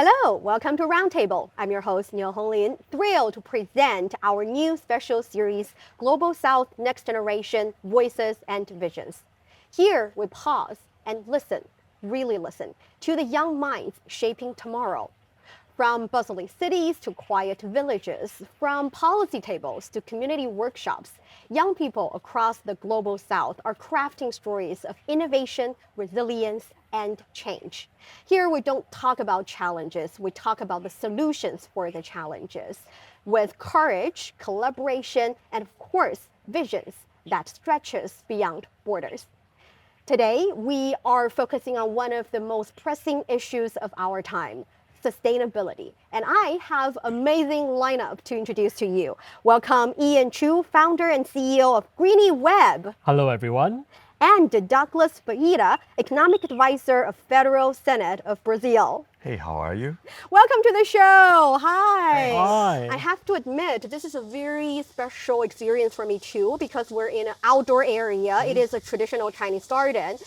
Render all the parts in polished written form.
Hello, welcome to Roundtable. I'm your host, Neil Honglin, thrilled to present our new special series, Global South Next Generation Voices and Visions. Here, we pause and listen, really listen, to the young minds shaping tomorrow. From bustling cities to quiet villages, from policy tables to community workshops, young people across the global south are crafting stories of innovation, resilience, and change. Here, we don't talk about challenges, we talk about the solutions for the challenges with courage, collaboration, and of course, visions that stretches beyond borders. Today, we are focusing on one of the most pressing issues of our time, sustainability. And I have amazing lineup to introduce to you. Welcome Ian Chu, founder and CEO of Greenie Web, Hello, everyone. and Douglas Ferreira, economic advisor of Federal Senate of Brazil. Hey, how are you? Welcome to the show. Hi. Hi. I have to admit, this is a very special experience for me too, because we're in an outdoor area. It is a traditional Chinese garden.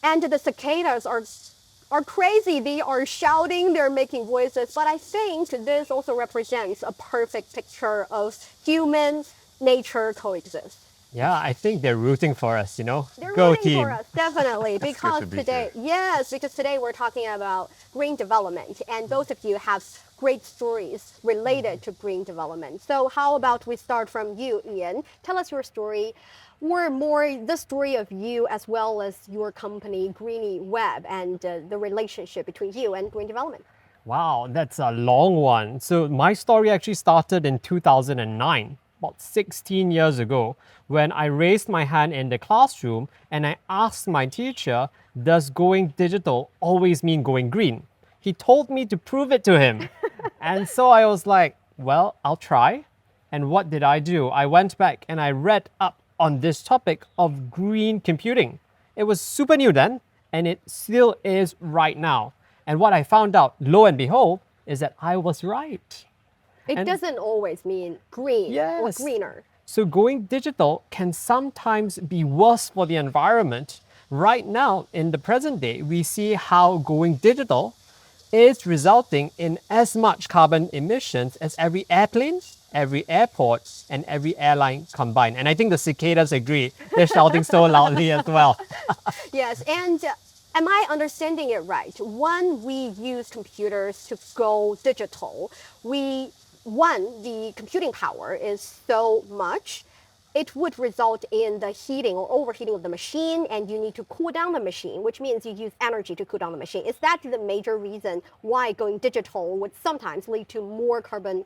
And the cicadas are crazy. They are shouting, they're making voices. But I think this also represents a perfect picture of human nature coexist. Yeah, I think they're rooting for us, They're Go rooting team. for us, definitely, because to be today, here. yes, because today we're talking about green development, and both of you have great stories related to green development. So how about we start from you, Ian? Tell us your story, or more the story of you as well as your company, Greenie Web, and the relationship between you and green development. Wow, that's a long one. So my story actually started in 2009, about 16 years ago, when I raised my hand in the classroom and I asked my teacher, does going digital always mean going green? He told me to prove it to him. And so I was like, well, I'll try. And what did I do? I went back and I read up on this topic of green computing. It was super new then, and it still is right now. And what I found out, lo and behold, is that I was right. It And- doesn't always mean green or Yes. greener. So going digital can sometimes be worse for the environment. Right now, in the present day, we see how going digital is resulting in as much carbon emissions as every airplane, every airport, and every airline combined. And I think the cicadas agree. They're shouting so loudly as well. Yes, and am I understanding it right? When we use computers to go digital, the computing power is so much, it would result in the heating or overheating of the machine, and you need to cool down the machine, which means you use energy to cool down the machine. Is that the major reason why going digital would sometimes lead to more carbon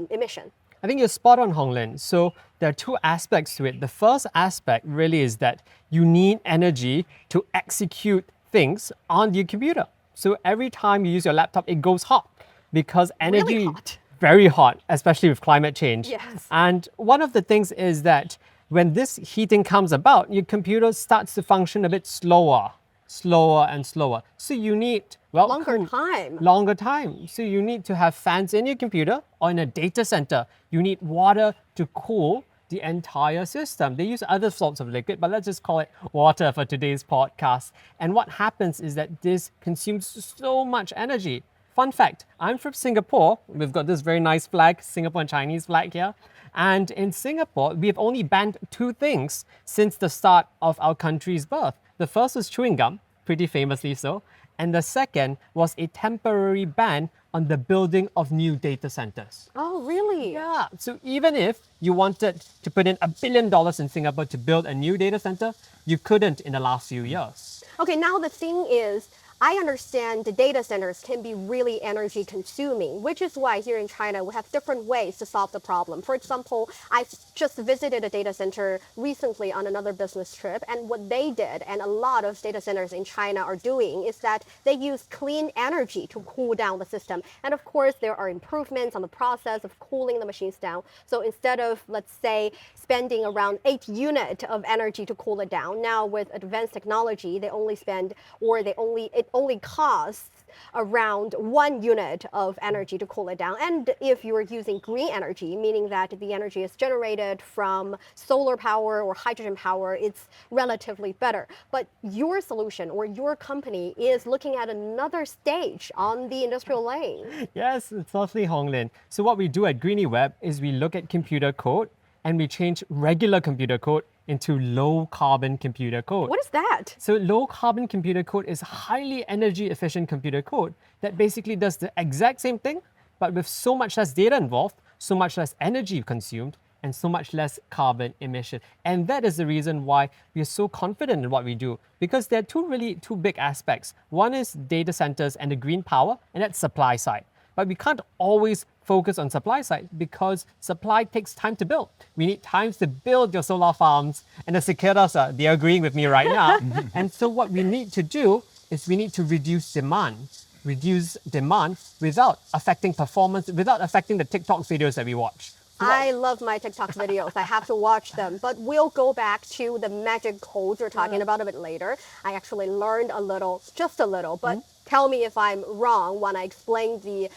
emission? I think you're spot on, Honglin. So there are two aspects to it. The first aspect really is that you need energy to execute things on your computer. So every time you use your laptop, it goes hot because energy hot. very hot, especially with climate change. Yes. And one of the things is that when this heating comes about, your computer starts to function a bit slower and slower. So you need Longer time. longer time. So you need to have fans in your computer or in a data center. You need water to cool the entire system. They use other sorts of liquid, but let's just call it water for today's podcast. And what happens is that this consumes so much energy. Fun fact, I'm from Singapore. We've got this very nice flag, Singapore and Chinese flag here. And in Singapore, we've only banned two things since the start of our country's birth. The first was chewing gum, pretty famously so. And the second was a temporary ban on the building of new data centers. Oh, really? Yeah, so even if you wanted to put in $1 billion in Singapore to build a new data center, you couldn't in the last few years. Okay, now the thing is, I understand the data centers can be really energy consuming, which is why here in China we have different ways to solve the problem. For example, I just visited a data center recently on another business trip, and what they did, and a lot of data centers in China are doing, is that they use clean energy to cool down the system. And of course, there are improvements on the process of cooling the machines down. So instead of, let's say, spending around 8 units of energy to cool it down, now with advanced technology, they only spend, or it only costs around 1 unit of energy to cool it down. And if you're using green energy, meaning that the energy is generated from solar power or hydrogen power, it's relatively better. But your solution or your company is looking at another stage on the industrial lane. Yes, it's lovely, Honglin. So what we do at Greenie Web is we look at computer code and we change regular computer code into low carbon computer code. What is that? So low carbon computer code is highly energy efficient computer code that basically does the exact same thing, but with so much less data involved, so much less energy consumed, and so much less carbon emission. And that is the reason why we are so confident in what we do, because there are two big aspects. One is data centers and the green power, and that's supply side. But we can't always focus on supply side because supply takes time to build. We need time to build your solar farms, and the cicadas they're agreeing with me right now. And so what we need to do is we need to reduce demand without affecting performance, without affecting the TikTok videos that we watch. I love my TikTok videos. I have to watch them. But we'll go back to the magic codes we're talking about a bit later. I actually learned a little, just a little, but tell me if I'm wrong when I explain the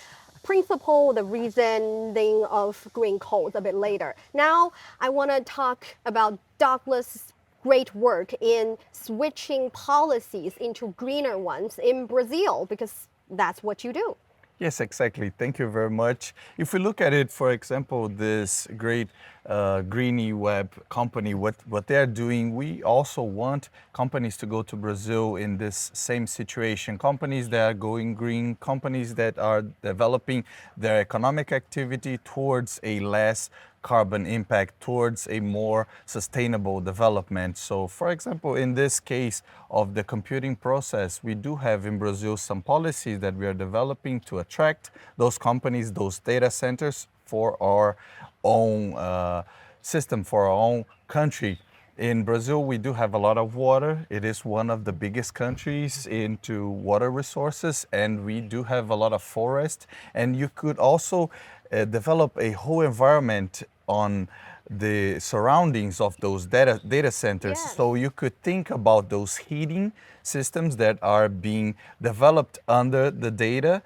principle, the reasoning of green codes a bit later. Now, I want to talk about Douglas' great work in switching policies into greener ones in Brazil, because that's what you do. Yes, exactly. Thank you very much. If we look at it, for example, this great Greenie Web company, what they're doing, we also want companies to go to Brazil in this same situation. Companies that are going green, companies that are developing their economic activity towards a less carbon impact, towards a more sustainable development. So, for example, in this case of the computing process, we do have in Brazil some policies that we are developing to attract those companies, those data centers for our own system, for our own country. In Brazil, we do have a lot of water. It is one of the biggest countries into water resources, and we do have a lot of forest. And you could also develop a whole environment on the surroundings of those data centers. Yes. So you could think about those heating systems that are being developed under the data,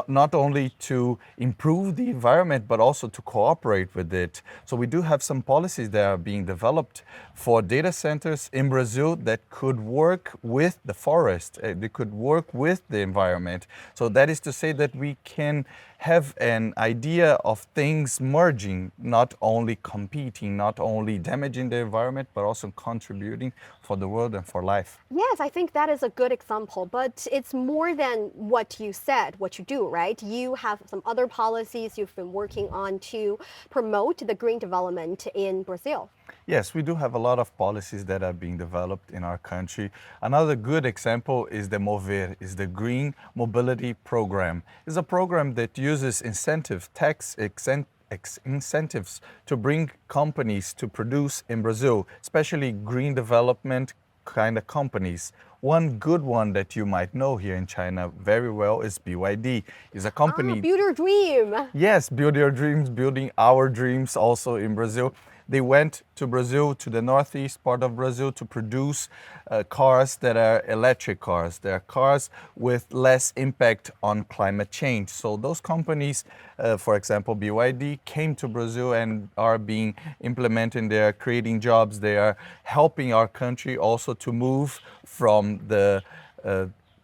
not only to improve the environment, but also to cooperate with it. So we do have some policies that are being developed for data centers in Brazil that could work with the forest, they could work with the environment. So that is to say that we can have an idea of things merging, not only competing, not only damaging the environment, but also contributing for the world and for life. Yes, I think that is a good example, but it's more than what you said, what you do, right? You have some other policies you've been working on to promote the green development in Brazil. Yes, we do have a lot of policies that are being developed in our country. Another good example is the MOVER, is the Green Mobility Program. It's a program that uses tax incentives to bring companies to produce in Brazil, especially green development kind of companies. One good one that you might know here in China very well is BYD. It's a company. Build your dream. Yes, build your dreams, building our dreams also in Brazil. They went to Brazil, to the northeast part of Brazil, to produce cars that are electric cars. They're cars with less impact on climate change. So those companies, for example, BYD, came to Brazil and are being implemented. They are creating jobs. They are helping our country also to move from the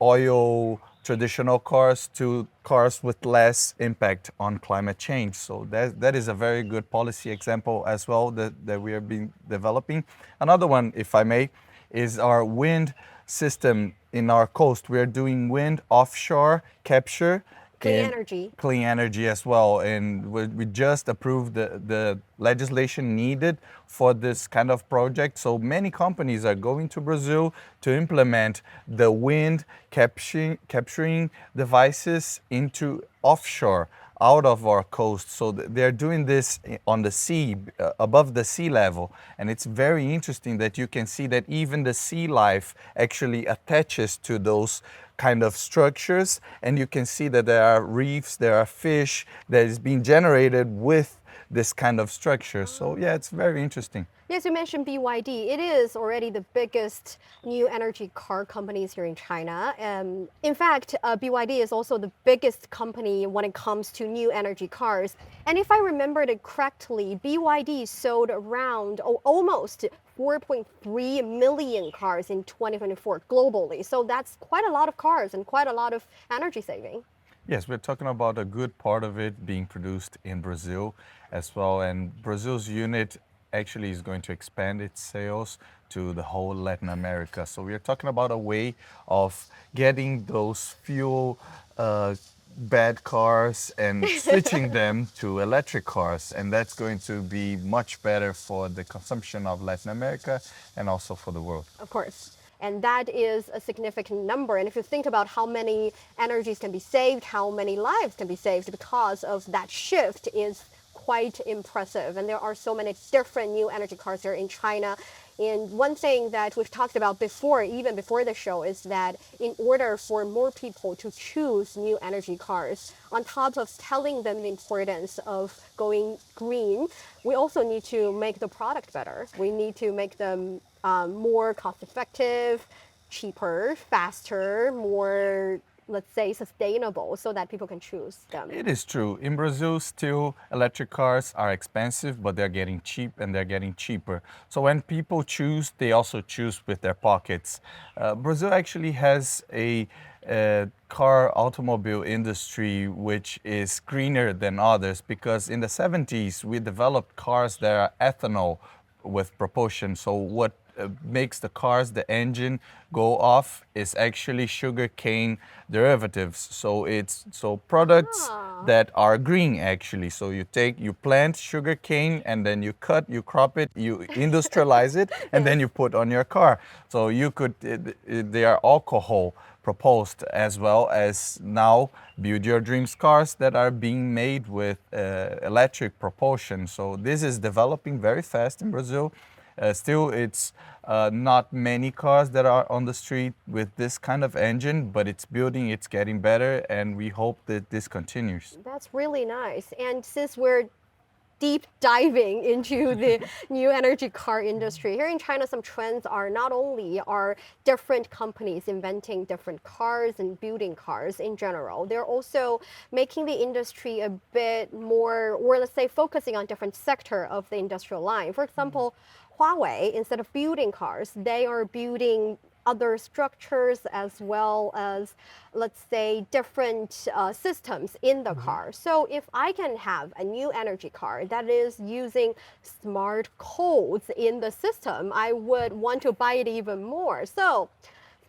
oil traditional cars to cars with less impact on climate change. So that is a very good policy example as well that we are being developing. Another one, if I may, is our wind system in our coast. We are doing wind offshore capture. Clean energy as well. And we just approved the legislation needed for this kind of project. So many companies are going to Brazil to implement the wind capturing devices into offshore, out of our coast. So they're doing this on the sea, above the sea level. And it's very interesting that you can see that even the sea life actually attaches to those kind of structures, and you can see that there are reefs, there are fish that is being generated with this kind of structure. So yeah, it's very interesting. Yes, you mentioned BYD. It is already the biggest new energy car companies here in China. In fact, BYD is also the biggest company when it comes to new energy cars. And if I remembered it correctly, BYD sold around almost 4.3 million cars in 2024 globally. So that's quite a lot of cars and quite a lot of energy saving. Yes, we're talking about a good part of it being produced in Brazil as well. And Brazil's unit actually is going to expand its sales to the whole Latin America. So we're talking about a way of getting those fuel bad cars and switching them to electric cars. And that's going to be much better for the consumption of Latin America and also for the world. Of course. And that is a significant number. And if you think about how many energies can be saved, how many lives can be saved because of that shift is quite impressive. And there are so many different new energy cars here in China. And one thing that we've talked about before, even before the show, is that in order for more people to choose new energy cars, on top of telling them the importance of going green, we also need to make the product better. We need to make them more cost effective, cheaper, faster, more, let's say, sustainable so that people can choose them. It is true. In Brazil, still electric cars are expensive, but they're getting cheap and they're getting cheaper. So when people choose, they also choose with their pockets. Brazil actually has a car automobile industry which is greener than others because in the 70s we developed cars that are ethanol with propulsion. So what makes the cars, the engine go off is actually sugarcane derivatives. So it's products that are green actually. So you plant sugarcane and then you cut, you crop it, you industrialize it, and then you put on your car. So they are alcohol proposed as well as now Build Your Dreams cars that are being made with electric propulsion. So this is developing very fast in Brazil. Still, it's not many cars that are on the street with this kind of engine, but it's building, it's getting better, and we hope that this continues. That's really nice. And since we're deep diving into the new energy car industry, here in China, some trends are not only are different companies inventing different cars and building cars in general, they're also making the industry a bit more, or let's say focusing on different sector of the industrial line. For example, Huawei, instead of building cars, they are building other structures as well as, let's say, different systems in the car. So if I can have a new energy car that is using smart codes in the system, I would want to buy it even more. So,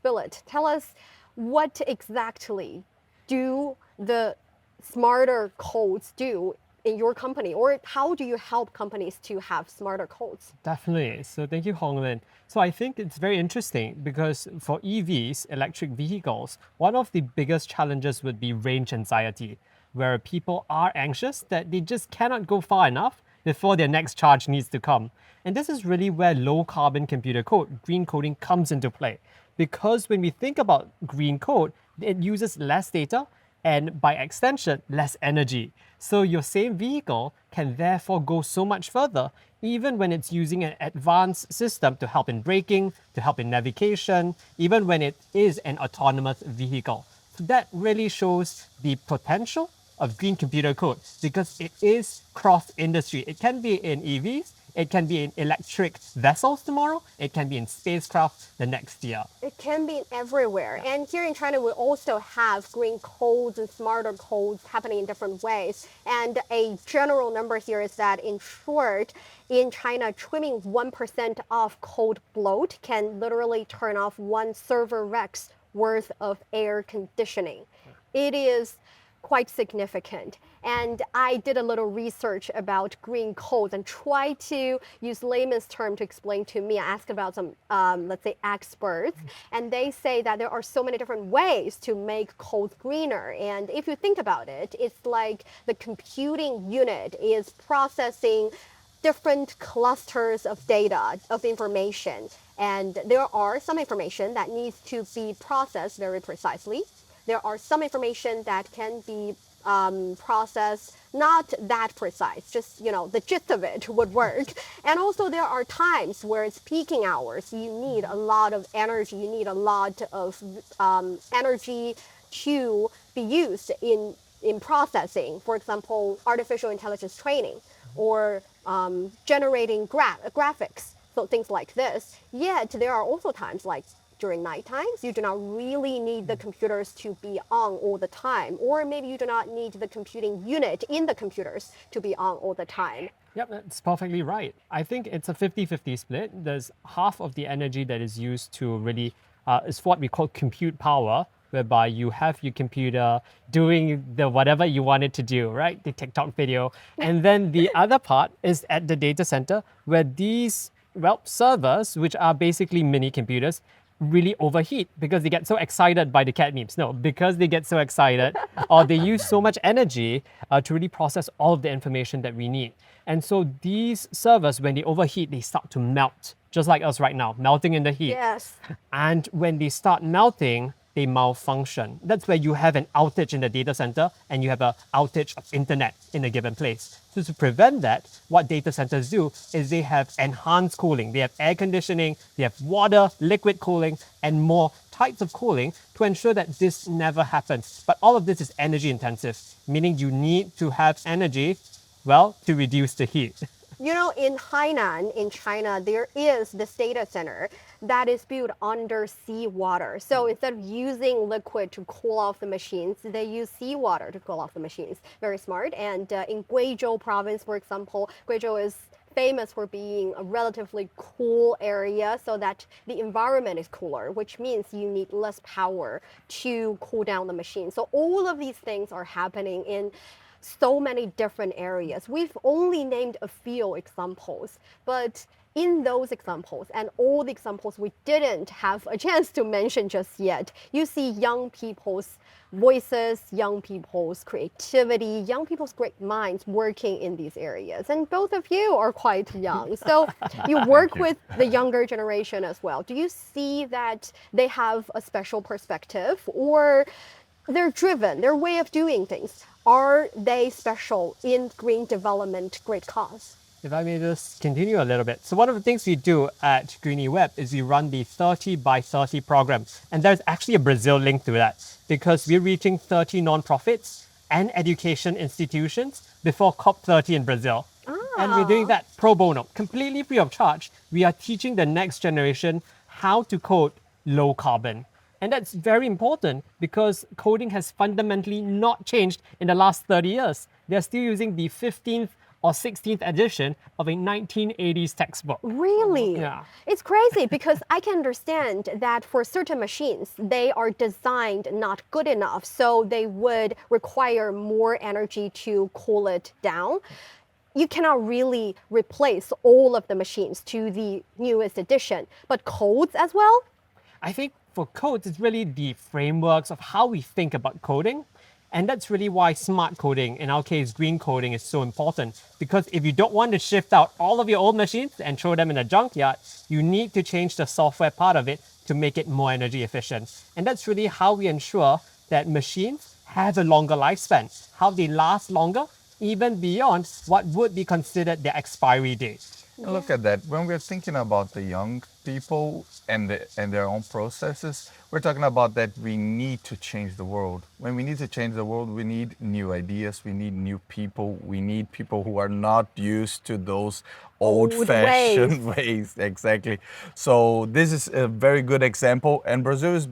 Philip, tell us what exactly do the smarter codes do in your company, or how do you help companies to have smarter codes? Definitely. So thank you, Honglin. So I think it's very interesting because for EVs, electric vehicles, one of the biggest challenges would be range anxiety, where people are anxious that they just cannot go far enough before their next charge needs to come. And this is really where low carbon computer code, green coding, comes into play. Because when we think about green code, it uses less data and by extension, less energy. So your same vehicle can therefore go so much further, even when it's using an advanced system to help in braking, to help in navigation, even when it is an autonomous vehicle. So that really shows the potential of green computer code because it is cross-industry. It can be in EVs, it can be in electric vessels tomorrow, it can be in spacecraft the next year. It can be everywhere. And here in China, we also have green codes and smarter codes happening in different ways. And a general number here is that, in short, in China, trimming 1% of code bloat can literally turn off one server rack's worth of air conditioning. It is quite significant. And I did a little research about green codes and tried to use layman's term to explain to me. I asked about some, let's say, experts, and they say that there are so many different ways to make codes greener. And if you think about it, it's like the computing unit is processing different clusters of data, of information. And there are some information that needs to be processed very precisely. There are some information that can be process, not that precise, just the gist of it would work. And also there are times where it's peaking hours. You need a lot of energy. You need a lot of energy to be used in processing. For example, artificial intelligence training or generating graphics. So things like this. Yet there are also times like during night times, you do not really need the computers to be on all the time, or maybe you do not need the computing unit in the computers to be on all the time. Yep, that's perfectly right. I think it's a 50-50 split. There's half of the energy that is used to really, is what we call compute power, whereby you have your computer doing the whatever you want it to do, right? The TikTok video. And then the other part is at the data center where these, servers, which are basically mini computers, really overheat because they get so excited by the cat memes. No, because they get so excited or they use so much energy to really process all of the information that we need. And so these servers, when they overheat, they start to melt, just like us right now, melting in the heat. Yes. And when they start melting, they malfunction. That's where you have an outage in the data center and you have an outage of internet in a given place. So to prevent that, what data centers do is they have enhanced cooling. They have air conditioning, they have water, liquid cooling, and more types of cooling to ensure that this never happens. But all of this is energy intensive, meaning you need to have energy, to reduce the heat. In Hainan, in China, there is this data center that is built under seawater. So instead of using liquid to cool off the machines, they use seawater to cool off the machines. Very smart. And in Guizhou province, for example, Guizhou is famous for being a relatively cool area so that the environment is cooler, which means you need less power to cool down the machine. So all of these things are happening in so many different areas. We've only named a few examples, but in those examples and all the examples we didn't have a chance to mention just yet, you see young people's voices, young people's creativity, young people's great minds working in these areas. And both of you are quite young. So you work with the younger generation as well. Do you see that they have a special perspective or they're driven, their way of doing things? Are they special in green development, great cause? If I may just continue a little bit. So one of the things we do at Greenie Web is we run the 30 by 30 program. And there's actually a Brazil link to that because we're reaching 30 nonprofits and education institutions before COP30 in Brazil. And we're doing that pro bono, completely free of charge. We are teaching the next generation how to code low carbon. And that's very important because coding has fundamentally not changed in the last 30 years. They're still using the 15th or 16th edition of a 1980s textbook. Really? Yeah. It's crazy because I can understand that for certain machines, they are designed not good enough, so they would require more energy to cool it down. You cannot really replace all of the machines to the newest edition, but codes as well? I think for codes, it's really the frameworks of how we think about coding. And that's really why smart coding, in our case, green coding, is so important. Because if you don't want to shift out all of your old machines and throw them in a junkyard, you need to change the software part of it to make it more energy efficient. And that's really how we ensure that machines have a longer lifespan, how they last longer, even beyond what would be considered their expiry date. Look at that. When we're thinking about the young people and their own processes, we're talking about that we need to change the world. When we need to change the world, we need new ideas, we need new people, we need people who are not used to those old-fashioned ways. Exactly. So this is a very good example, and Brazil is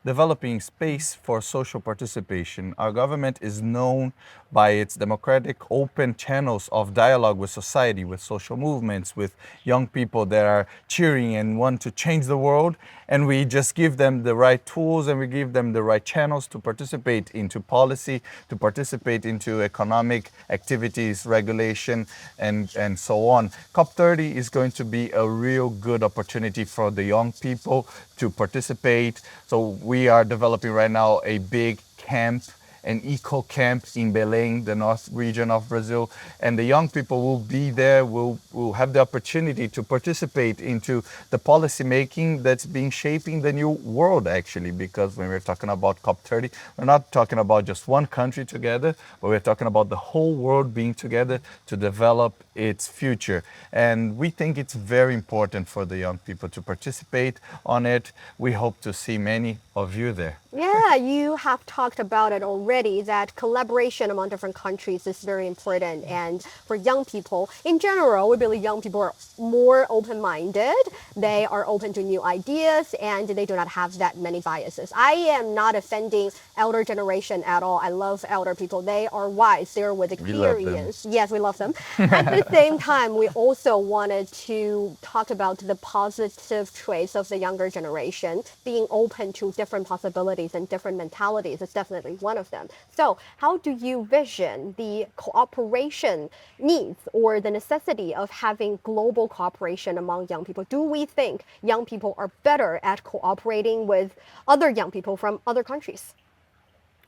developing space for social participation. Our government is known by its democratic, open channels of dialogue with society, with social movements, with young people that are cheering and want to change the world. And we just give them the right tools and we give them the right channels to participate into policy, to participate into economic activities, regulation, and so on. COP30 is going to be a real good opportunity for the young people to participate. So we are developing right now a big camp an eco camp in Belém, the north region of Brazil. And the young people will be there, will have the opportunity to participate into the policy making that's being shaping the new world, actually, because when we're talking about COP30, we're not talking about just one country together, but we're talking about the whole world being together to develop its future. And we think it's very important for the young people to participate on it. We hope to see many of you there. Yeah, you have talked about it already that collaboration among different countries is very important. And for young people, in general, we believe young people are more open minded. They are open to new ideas and they do not have that many biases. I am not offending elder generation at all. I love elder people. They are wise, they're with We love them. experience. Yes, we love them. At the same time, we also wanted to talk about the positive traits of the younger generation, being open to different possibilities and different mentalities is definitely one of them. So how do you vision the cooperation needs or the necessity of having global cooperation among young people? Do we think young people are better at cooperating with other young people from other countries?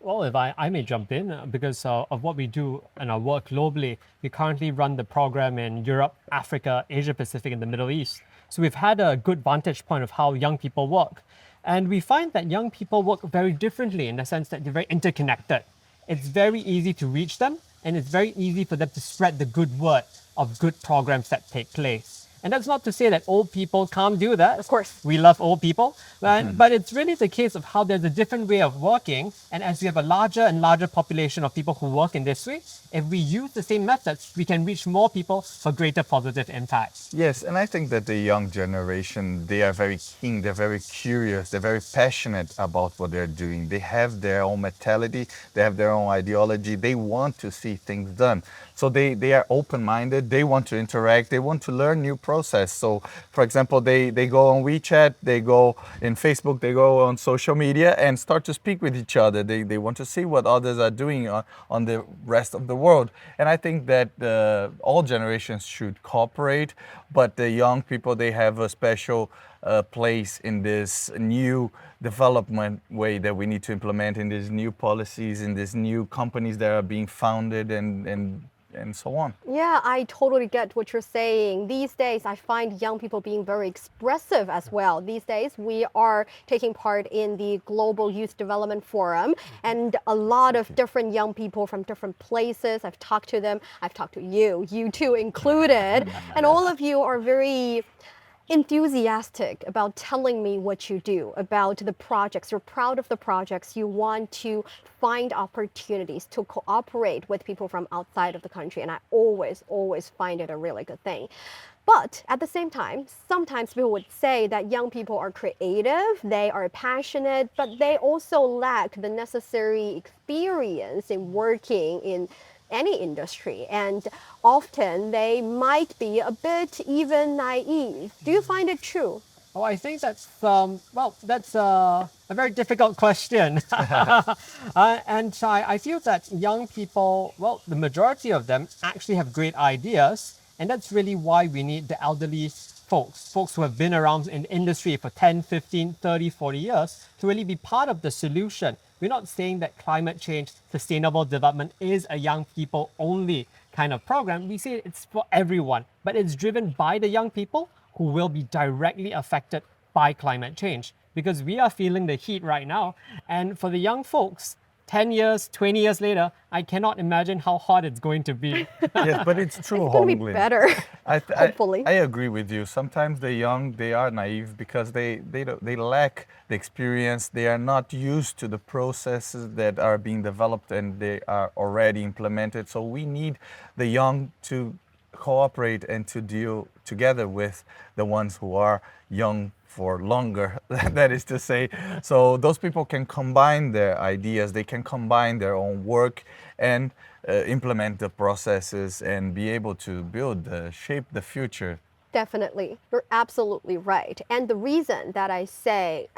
Well, if I may jump in, because of what we do and our work globally, we currently run the program in Europe, Africa, Asia Pacific, and the Middle East. So we've had a good vantage point of how young people work. And we find that young people work very differently in the sense that they're very interconnected. It's very easy to reach them, and it's very easy for them to spread the good word of good programs that take place. And that's not to say that old people can't do that. Of course. We love old people. But it's really the case of how there's a different way of working. And as we have a larger and larger population of people who work in this way, if we use the same methods, we can reach more people for greater positive impact. Yes, and I think that the young generation, they are very keen, they're very curious, they're very passionate about what they're doing. They have their own mentality, they have their own ideology, they want to see things done. So they are open-minded, they want to interact, they want to learn new process. So for example, they go on WeChat, they go in Facebook, they go on social media and start to speak with each other. They want to see what others are doing on the rest of the world. And I think that all generations should cooperate, but the young people, they have a special place in this new development way that we need to implement, in these new policies, in these new companies that are being founded and so on. Yeah, I totally get what you're saying. These days, I find young people being very expressive as well. These days, we are taking part in the Global Youth Development Forum, and a lot of different young people from different places. I've talked to them. I've talked to you too included, and all of you are very enthusiastic about telling me what you do, about the projects. You're proud of the projects. You want to find opportunities to cooperate with people from outside of the country. And I always find it a really good thing. But at the same time, sometimes people would say that young people are creative, they are passionate, but they also lack the necessary experience in working in any industry, and often they might be a bit even naive. Do you find it true? Oh, I think that's that's a very difficult question, and I feel that young people, well, the majority of them actually have great ideas, and that's really why we need the elderly folks who have been around in the industry for 10, 15, 30, 40 years to really be part of the solution. We're not saying that climate change, sustainable development is a young people only kind of program. We say it's for everyone, but it's driven by the young people who will be directly affected by climate change, because we are feeling the heat right now. And for the young folks, 10 years, 20 years later, I cannot imagine how hot it's going to be. Yes, but it's true, It's going to be Honglin. better, hopefully. I agree with you. Sometimes the young, they are naive because they lack the experience. They are not used to the processes that are being developed and they are already implemented. So we need the young to cooperate and to deal together with the ones who are young for longer, that is to say. So those people can combine their ideas, they can combine their own work and implement the processes and be able to build, shape the future Definitely. You're absolutely right. And the reason that I said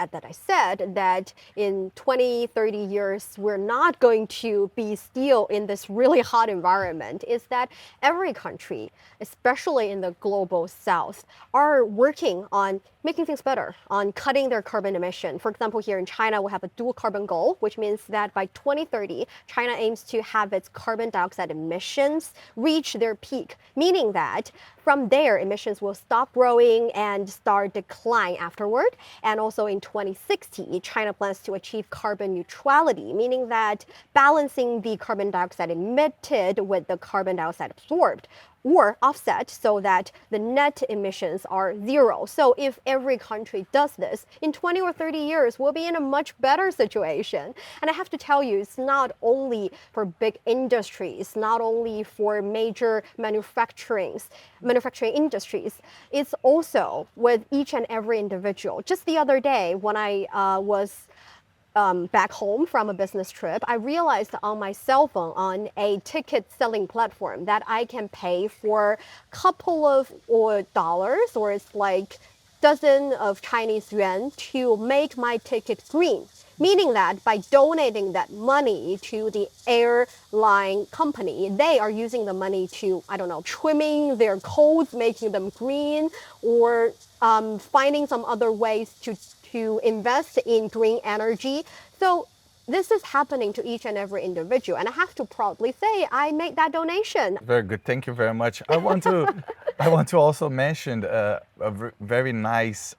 that in 20, 30 years we're not going to be still in this really hot environment is that every country, especially in the global south, are working on making things better, on cutting their carbon emission. For example, here in China, we have a dual carbon goal, which means that by 2030, China aims to have its carbon dioxide emissions reach their peak, meaning that from there, emissions will stop growing and start decline afterward. And also in 2060, China plans to achieve carbon neutrality, meaning that balancing the carbon dioxide emitted with the carbon dioxide absorbed or offset so that the net emissions are zero. So if every country does this, in 20 or 30 years, we'll be in a much better situation. And I have to tell you, it's not only for big industries, not only for major manufacturing industries, it's also with each and every individual. Just the other day, when I was back home from a business trip, I realized on my cell phone on a ticket selling platform that I can pay for a couple of dollars, or it's like dozen of Chinese yuan to make my ticket green. Meaning that by donating that money to the airline company, they are using the money to, I don't know, trimming their codes, making them green, or finding some other ways to invest in green energy. So this is happening to each and every individual. And I have to proudly say, I made that donation. Very good. Thank you very much. I want to also mention very nice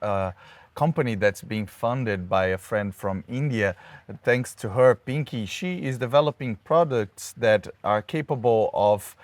company that's being funded by a friend from India. Thanks to her, Pinky, she is developing products that are capable of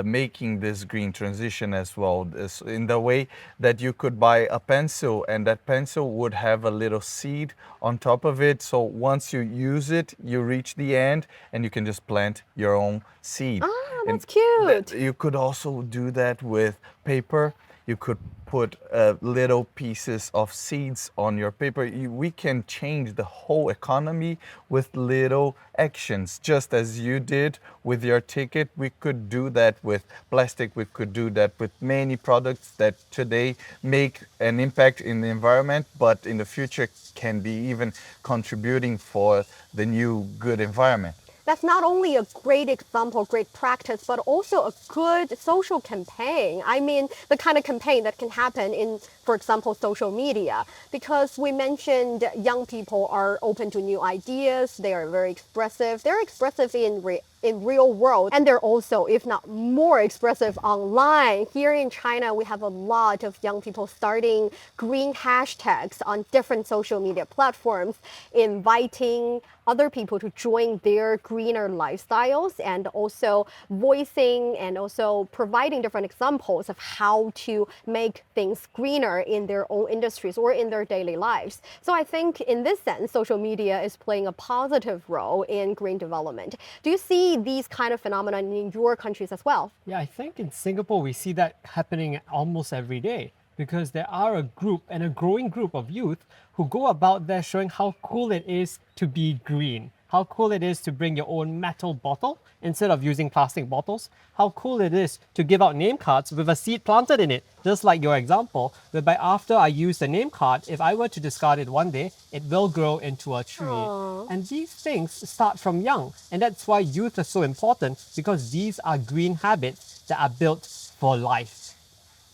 making this green transition as well. In the way that you could buy a pencil and that pencil would have a little seed on top of it. So once you use it, you reach the end and you can just plant your own seed. Ah, that's cute. You could also do that with paper. You could put little pieces of seeds on your paper. We can change the whole economy with little actions, just as you did with your ticket. We could do that with plastic. We could do that with many products that today make an impact in the environment, but in the future can be even contributing for the new good environment. That's not only a great example, great practice, but also a good social campaign. I mean, the kind of campaign that can happen in, for example, social media. Because we mentioned young people are open to new ideas, they are very expressive. They're expressive in real world, and they're also, if not more, expressive online. Here in China, we have a lot of young people starting green hashtags on different social media platforms, inviting other people to join their greener lifestyles, and also voicing and also providing different examples of how to make things greener in their own industries or in their daily lives. So I think in this sense, social media is playing a positive role in green development. Do you see these kind of phenomena in your countries as well? Yeah, I think in Singapore we see that happening almost every day because there are a group and a growing group of youth who go about there showing how cool it is to be green, how cool it is to bring your own metal bottle instead of using plastic bottles, how cool it is to give out name cards with a seed planted in it, just like your example, whereby after I use the name card, if I were to discard it one day, it will grow into a tree. Aww. And these things start from young, and that's why youth are so important, because these are green habits that are built for life.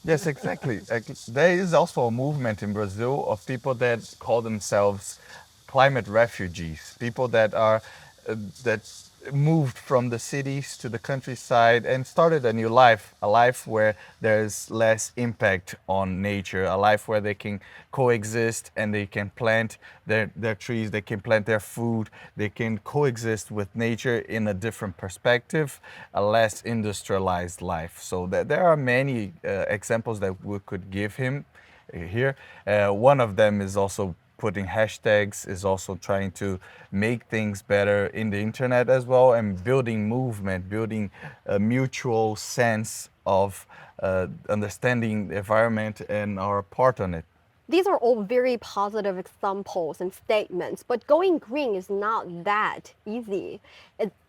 Yes, exactly. There is also a movement in Brazil of people that call themselves climate refugees, people that are that moved from the cities to the countryside and started a new life, a life where there's less impact on nature, a life where they can coexist and they can plant their trees, they can plant their food, they can coexist with nature in a different perspective, a less industrialized life. So there are many examples that we could give him here. One of them is also putting hashtags, is also trying to make things better in the internet as well, and building movement, building a mutual sense of understanding the environment and our part on it. These are all very positive examples and statements, but going green is not that easy.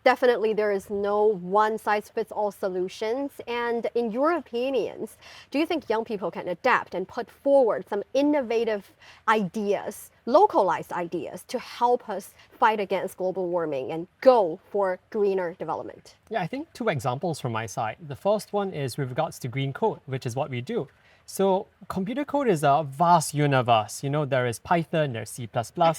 Definitely, there is no one size fits all solutions. And in your opinions, do you think young people can adapt and put forward some innovative ideas, localized ideas, to help us fight against global warming and go for greener development? Yeah, I think two examples from my side. The first one is with regards to green code, which is what we do. So computer code is a vast universe. You know, there is Python, there's C++,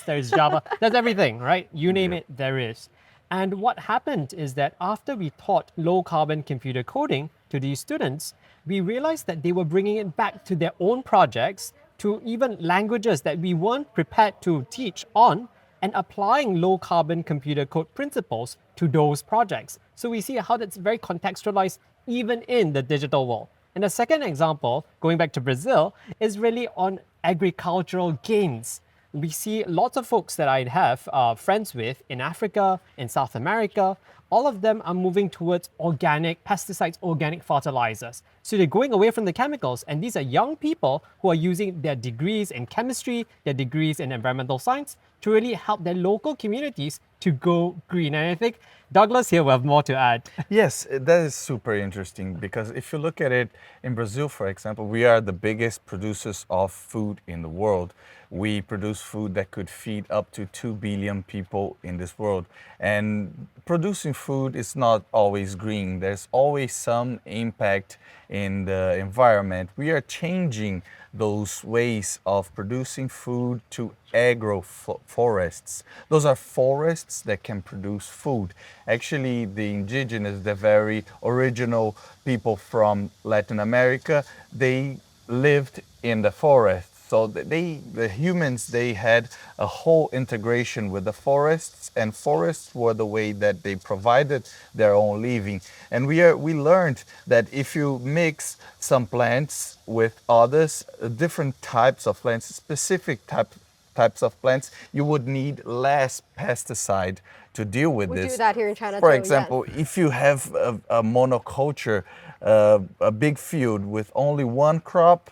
there's Java, there's everything, right? You name it, there is. And what happened is that after we taught low carbon computer coding to these students, we realized that they were bringing it back to their own projects, to even languages that we weren't prepared to teach on, and applying low carbon computer code principles to those projects. So we see how that's very contextualized even in the digital world. And the second example, going back to Brazil, is really on agricultural gains. We see lots of folks that I have friends with in Africa, in South America, all of them are moving towards organic pesticides, organic fertilizers. So they're going away from the chemicals, and these are young people who are using their degrees in chemistry, their degrees in environmental science to really help their local communities to go green. And I think Douglas here will have more to add. Yes, that is super interesting because if you look at it in Brazil, for example, we are the biggest producers of food in the world. We produce food that could feed up to 2 billion people in this world. And producing food is not always green. There's always some impact in the environment. We are changing those ways of producing food to agroforests. Those are forests that can produce food. Actually, the indigenous, the very original people from Latin America, they lived in the forest. So the humans, they had a whole integration with the forests, and forests were the way that they provided their own living. And we learned that if you mix some plants with others, different types of plants, specific types of plants, you would need less pesticide to deal with We this. do that here in China For too, example, yes. if you have a monoculture, a big field with only one crop,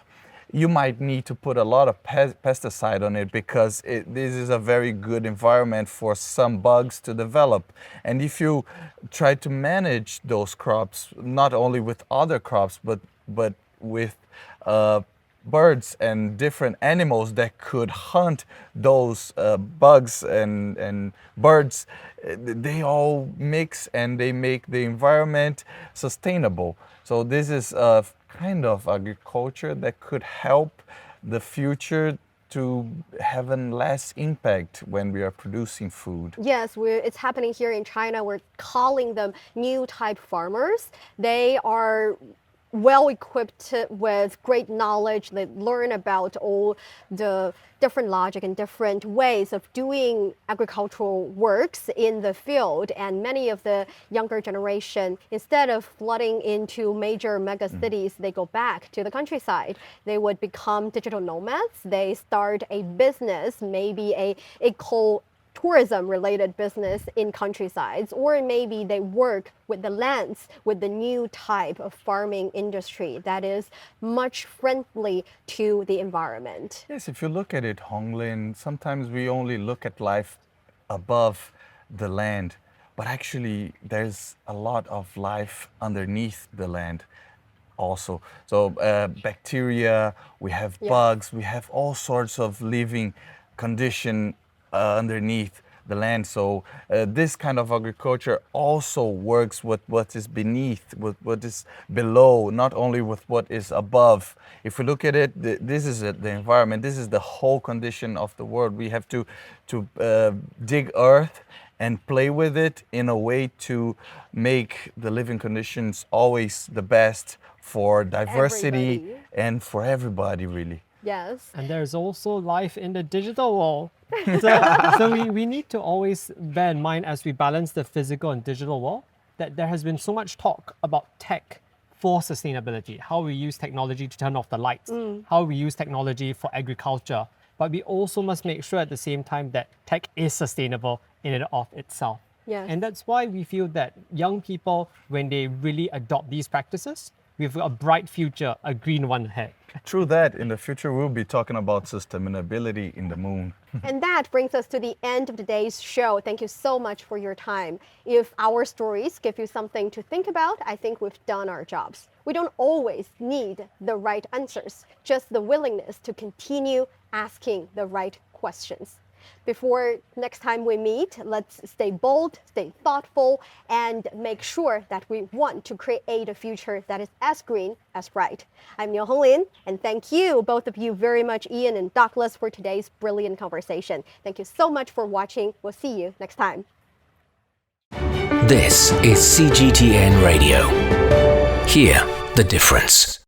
you might need to put a lot of pesticide on it because this is a very good environment for some bugs to develop. And if you try to manage those crops, not only with other crops, but with birds and different animals that could hunt those bugs and birds, they all mix and they make the environment sustainable. So this is a kind of agriculture that could help the future to have a less impact when we are producing food. Yes, it's happening here in China. We're calling them new type farmers. They are well equipped with great knowledge. They learn about all the different logic and different ways of doing agricultural works in the field. And many of the younger generation, instead of flooding into major mega cities, they go back to the countryside. They would become digital nomads. They start a business, maybe a tourism related business in countrysides, or maybe they work with the lands with the new type of farming industry that is much friendly to the environment. Yes, if you look at it, Honglin, sometimes we only look at life above the land, but actually there's a lot of life underneath the land also. So bacteria, we have bugs, we have all sorts of living condition underneath the land. So this kind of agriculture also works with what is beneath, with what is below, not only with what is above. If we look at it, this is the environment, this is the whole condition of the world. We have to dig earth and play with it in a way to make the living conditions always the best for diversity Everybody. and for everybody, really. Yes. And there's also life in the digital world. So we need to always bear in mind as we balance the physical and digital world that there has been so much talk about tech for sustainability, how we use technology to turn off the lights, how we use technology for agriculture. But we also must make sure at the same time that tech is sustainable in and of itself. Yes. And that's why we feel that young people, when they really adopt these practices, we've got a bright future, a green one ahead. True that, in the future we'll be talking about sustainability in the moon. And that brings us to the end of today's show. Thank you so much for your time. If our stories give you something to think about, I think we've done our jobs. We don't always need the right answers, just the willingness to continue asking the right questions. Before next time we meet, let's stay bold, stay thoughtful, and make sure that we want to create a future that is as green as bright. I'm Niu Honglin, and thank you, both of you, very much, Ian and Douglas, for today's brilliant conversation. Thank you so much for watching. We'll see you next time. This is CGTN Radio. Hear the difference.